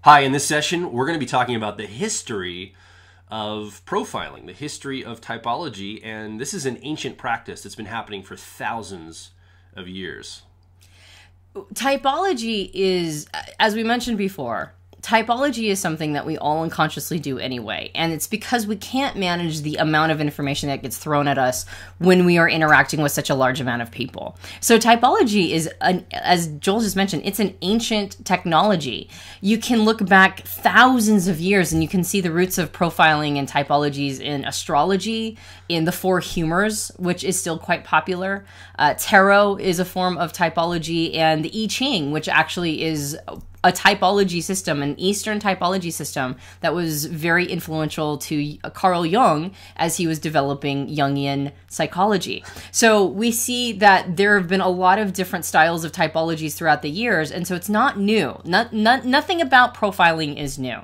Hi, in this session, we're going to be talking about the history of profiling, the history of typology, and this is an ancient practice that's been happening for thousands of years. Typology is, as we mentioned before, typology is something that we all unconsciously do anyway, and it's because we can't manage the amount of information that gets thrown at us when we are interacting with such a large amount of people. So typology is, as Joel just mentioned, it's an ancient technology. You can look back thousands of years and you can see the roots of profiling and typologies in astrology, in the four humors, which is still quite popular. Tarot is a form of typology, and the I Ching, which actually is a typology system, an Eastern typology system that was very influential to Carl Jung as he was developing Jungian psychology. So we see that there have been a lot of different styles of typologies throughout the years, and so it's not new. Nothing about profiling is new.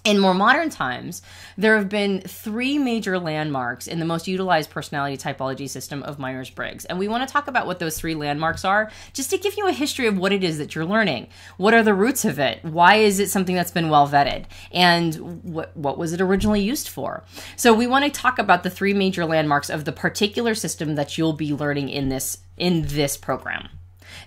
In more modern times, there have been three major landmarks in the most utilized personality typology system of Myers-Briggs. And we want to talk about what those three landmarks are, just to give you a history of what it is that you're learning. What are the roots of it? Why is it something that's been well vetted? And what was it originally used for? So we want to talk about the three major landmarks of the particular system that you'll be learning in this program.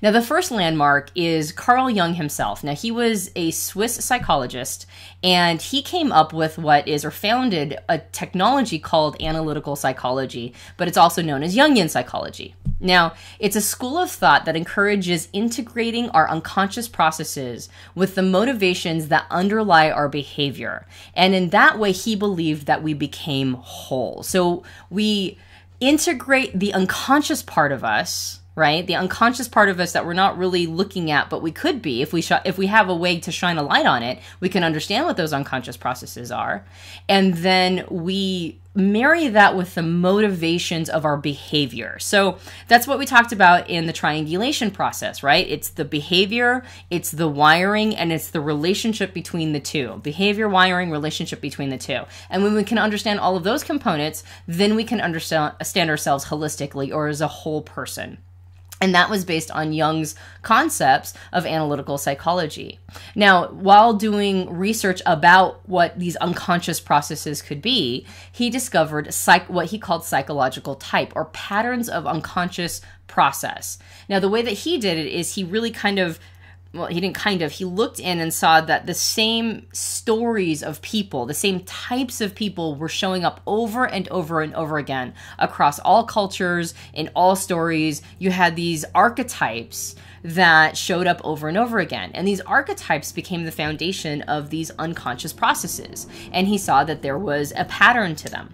Now, the first landmark is Carl Jung himself. Now, he was a Swiss psychologist, and he came up with what is, or founded, a technology called analytical psychology, but it's also known as Jungian psychology. Now, it's a school of thought that encourages integrating our unconscious processes with the motivations that underlie our behavior. And in that way, he believed that we became whole. So we integrate the unconscious part of us, right? The unconscious part of us that we're not really looking at, but we could be. If we have a way to shine a light on it, we can understand what those unconscious processes are. And then we marry that with the motivations of our behavior. So that's what we talked about in the triangulation process, right? It's the behavior, it's the wiring, and it's the relationship between the two. Behavior, wiring, relationship between the two. And when we can understand all of those components, then we can understand ourselves holistically, or as a whole person. And that was based on Jung's concepts of analytical psychology. Now, while doing research about what these unconscious processes could be, he discovered what he called psychological type, or patterns of unconscious process. Now, the way that he did it is he really he looked in and saw that the same stories of people, the same types of people were showing up over and over and over again across all cultures, in all stories. You had these archetypes that showed up over and over again. And these archetypes became the foundation of these unconscious processes. And he saw that there was a pattern to them.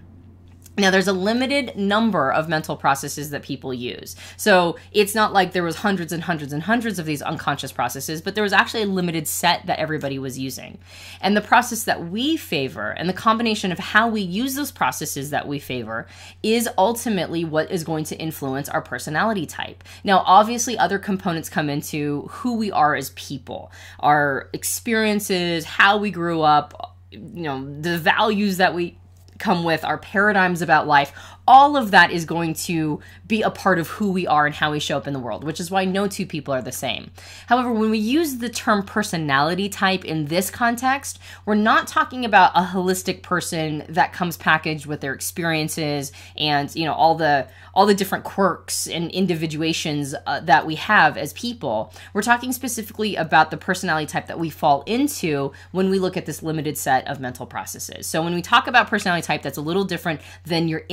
Now, there's a limited number of mental processes that people use. So it's not like there was hundreds and hundreds and hundreds of these unconscious processes, but there was actually a limited set that everybody was using. And the process that we favor, and the combination of how we use those processes that we favor, is ultimately what is going to influence our personality type. Now, obviously, other components come into who we are as people, our experiences, how we grew up, the values that we come with, our paradigms about life. All of that is going to be a part of who we are and how we show up in the world, which is why no two people are the same. However, when we use the term personality type in this context, we're not talking about a holistic person that comes packaged with their experiences and, all the different quirks and individuations that we have as people. We're talking specifically about the personality type that we fall into when we look at this limited set of mental processes. So when we talk about personality type, that's a little different than your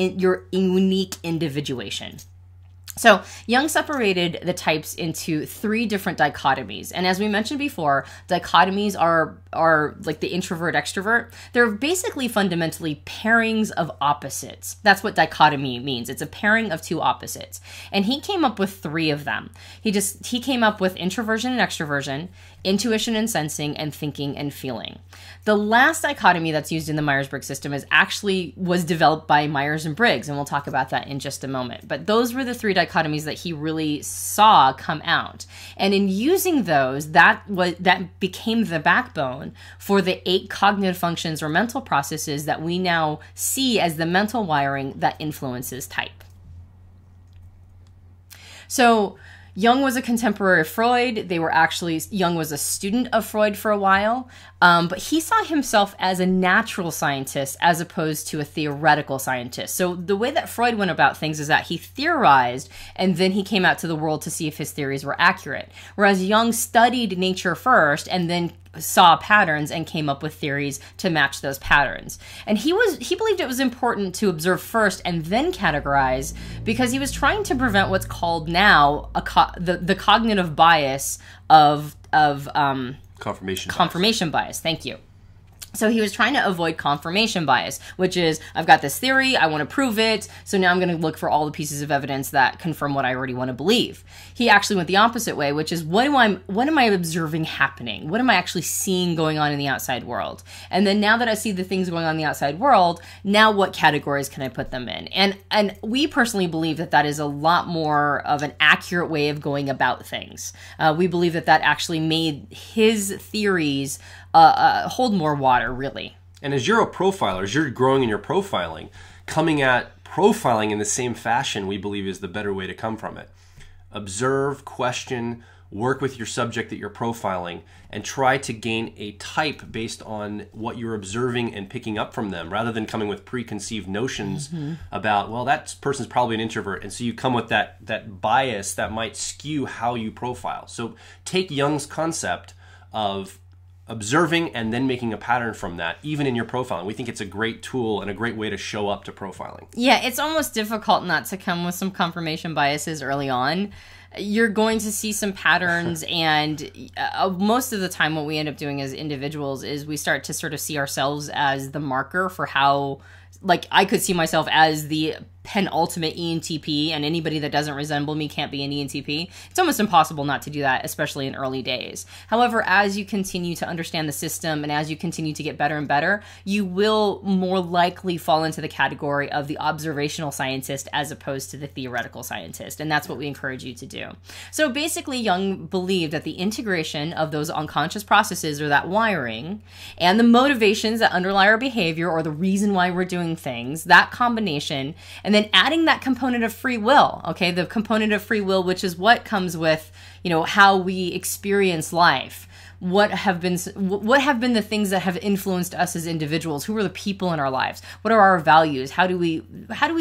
unique individuation. So Jung separated the types into three different dichotomies. And as we mentioned before, dichotomies are like the introvert extrovert. They're basically fundamentally pairings of opposites. That's what dichotomy means. It's a pairing of two opposites. And he came up with three of them. He came up with introversion and extroversion, intuition and sensing, and thinking and feeling. The last dichotomy that's used in the Myers-Briggs system was developed by Myers and Briggs, and we'll talk about that in just a moment. But those were the three dichotomies that he really saw come out. And in using those, that became the backbone for the 8 cognitive functions or mental processes that we now see as the mental wiring that influences type. So Jung was a contemporary of Freud. Jung was a student of Freud for a while, but he saw himself as a natural scientist as opposed to a theoretical scientist. So the way that Freud went about things is that he theorized, and then he came out to the world to see if his theories were accurate. Whereas Jung studied nature first, and then saw patterns and came up with theories to match those patterns. And he believed it was important to observe first and then categorize, because he was trying to prevent what's called now the cognitive bias of confirmation bias. Thank you. So he was trying to avoid confirmation bias, which is, I've got this theory, I want to prove it, so now I'm going to look for all the pieces of evidence that confirm what I already want to believe. He actually went the opposite way, which is, what am I observing happening? What am I actually seeing going on in the outside world? And then now that I see the things going on in the outside world, now what categories can I put them in? And we personally believe that that is a lot more of an accurate way of going about things. We believe that that actually made his theories hold more water, really. And as you're a profiler, as you're growing in your profiling, coming at profiling in the same fashion, we believe is the better way to come from it. Observe, question, work with your subject that you're profiling, and try to gain a type based on what you're observing and picking up from them, rather than coming with preconceived notions about, well, that person's probably an introvert, and so you come with that bias that might skew how you profile. So take Jung's concept of observing and then making a pattern from that, even in your profiling. We think it's a great tool and a great way to show up to profiling. Yeah, it's almost difficult not to come with some confirmation biases early on. You're going to see some patterns, and most of the time what we end up doing as individuals is we start to sort of see ourselves as the marker for how, like, I could see myself as the penultimate ENTP, and anybody that doesn't resemble me can't be an ENTP. It's almost impossible not to do that, especially in early days. However, as you continue to understand the system and as you continue to get better and better, you will more likely fall into the category of the observational scientist as opposed to the theoretical scientist, and that's what we encourage you to do. So basically, Jung believed that the integration of those unconscious processes, or that wiring, and the motivations that underlie our behavior, or the reason why we're doing things, that combination, and then adding that component of free will, okay, the component of free will, which is what comes with, how we experience life. What have been the things that have influenced us as individuals? Who are the people in our lives? What are our values? How do we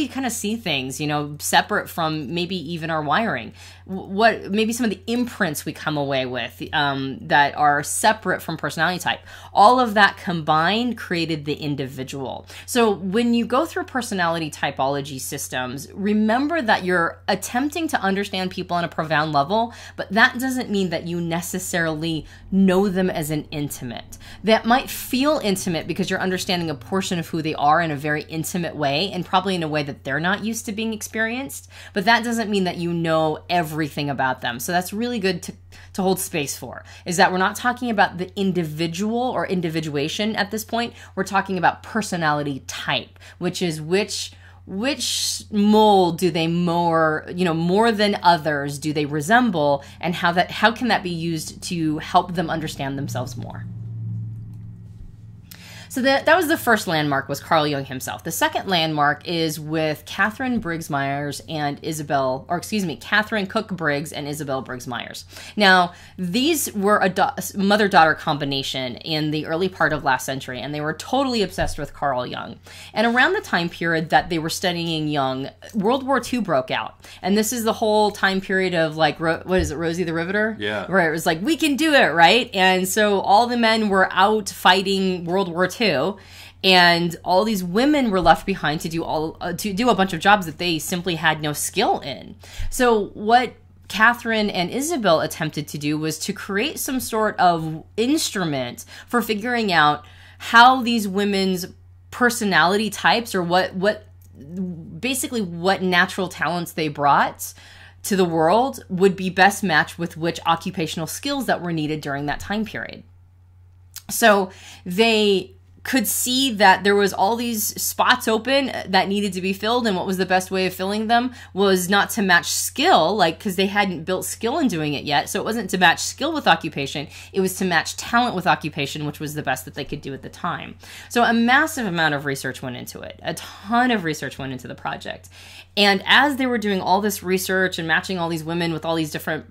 kind of see things, separate from maybe even our wiring? What maybe some of the imprints we come away with that are separate from personality type? All of that combined created the individual. So when you go through personality typology systems, remember that you're attempting to understand people on a profound level, but that doesn't mean that you necessarily know them as an intimate. That might feel intimate because you're understanding a portion of who they are in a very intimate way, and probably in a way that they're not used to being experienced, but that doesn't mean that you know everything about them. So that's really good to hold space for, is that we're not talking about the individual or individuation at this point. We're talking about personality type, which is which mold do they more than others do they resemble, and how can that be used to help them understand themselves more. So that was the first landmark, was Carl Jung himself. The second landmark is with Catherine Briggs-Myers and Catherine Cook Briggs and Isabel Briggs-Myers. Now, these were a mother-daughter combination in the early part of last century, and they were totally obsessed with Carl Jung. And around the time period that they were studying Jung, World War II broke out. And this is the whole time period of, like, what is it, Rosie the Riveter? Yeah. Where it was like, we can do it, right? And so all the men were out fighting World War II. And all these women were left behind to do a bunch of jobs that they simply had no skill in. So what Catherine and Isabel attempted to do was to create some sort of instrument for figuring out how these women's personality types, or what natural talents they brought to the world, would be best matched with which occupational skills that were needed during that time period. So they could see that there was all these spots open that needed to be filled, and what was the best way of filling them was not to match skill, like, because they hadn't built skill in doing it yet. So it wasn't to match skill with occupation, it was to match talent with occupation, which was the best that they could do at the time. So a massive amount of research went into it. A ton of research went into the project. And as they were doing all this research and matching all these women with all these different,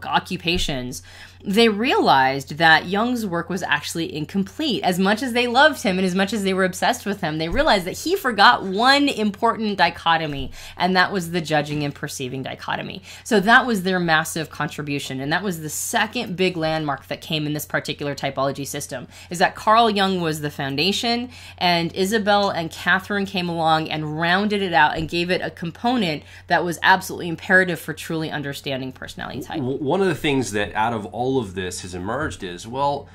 occupations, they realized that Jung's work was actually incomplete. As much as they loved him and as much as they were obsessed with him, they realized that he forgot one important dichotomy, and that was the judging and perceiving dichotomy. So that was their massive contribution, and that was the second big landmark that came in this particular typology system, is that Carl Jung was the foundation, and Isabel and Catherine came along and rounded it out and gave it a component that was absolutely imperative for truly understanding personality type. One of the things that out of all of this has emerged is, well,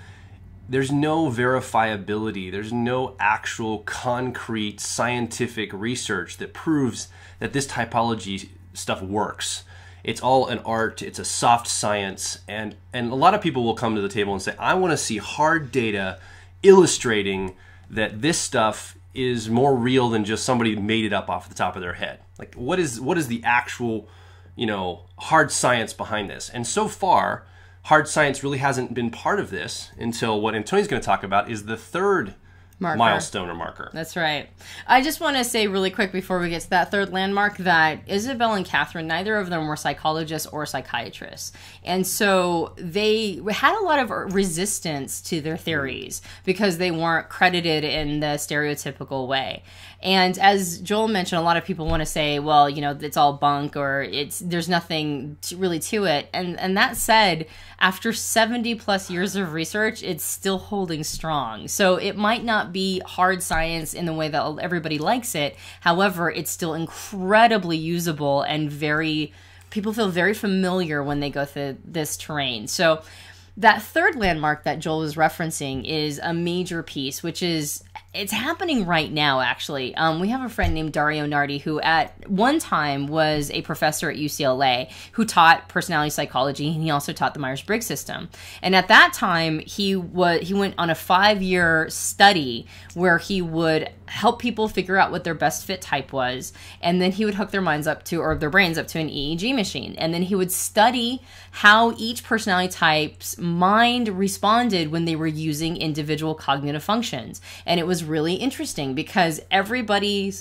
there's no verifiability, there's no actual concrete scientific research that proves that this typology stuff works. It's all an art, it's a soft science, and a lot of people will come to the table and say, I want to see hard data illustrating that this stuff is more real than just somebody made it up off the top of their head. Like, what is the actual, hard science behind this? And so far, hard science really hasn't been part of this until what Antonia's going to talk about is the third milestone or marker. That's right. I just want to say really quick before we get to that third landmark that Isabel and Catherine, neither of them were psychologists or psychiatrists. And so they had a lot of resistance to their theories because they weren't credited in the stereotypical way. And as Joel mentioned, a lot of people want to say, well, it's all bunk, or there's nothing really to it. And that said, after 70 plus years of research, it's still holding strong. So it might not be hard science in the way that everybody likes it. However, it's still incredibly usable and people feel very familiar when they go through this terrain. So that third landmark that Joel is referencing is a major piece, which is, it's happening right now, actually. We have a friend named Dario Nardi who at one time was a professor at UCLA who taught personality psychology, and he also taught the Myers-Briggs system. And at that time, he went on a 5-year study where he would help people figure out what their best fit type was, and then he would hook their brains up to an EEG machine. And then he would study how each personality type's mind responded when they were using individual cognitive functions. And it was really interesting because everybody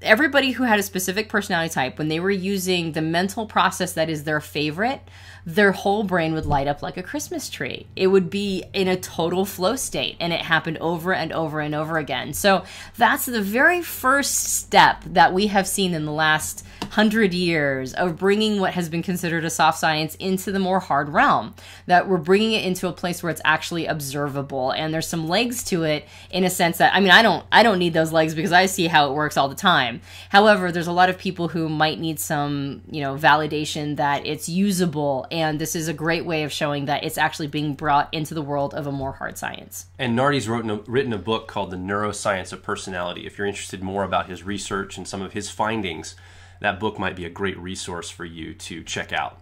who had a specific personality type, when they were using the mental process that is their favorite, their whole brain would light up like a Christmas tree. It would be in a total flow state, and it happened over and over and over again. So that's the very first step that we have seen in the last 100 years of bringing what has been considered a soft science into the more hard realm, that we're bringing it into a place where it's actually observable, and there's some legs to it in a sense that, I don't need those legs because I see how it works all the time. However, there's a lot of people who might need some, validation that it's usable, and this is a great way of showing that it's actually being brought into the world of a more hard science. And Nardi's written a book called The Neuroscience of Personality. If you're interested more about his research and some of his findings, that book might be a great resource for you to check out.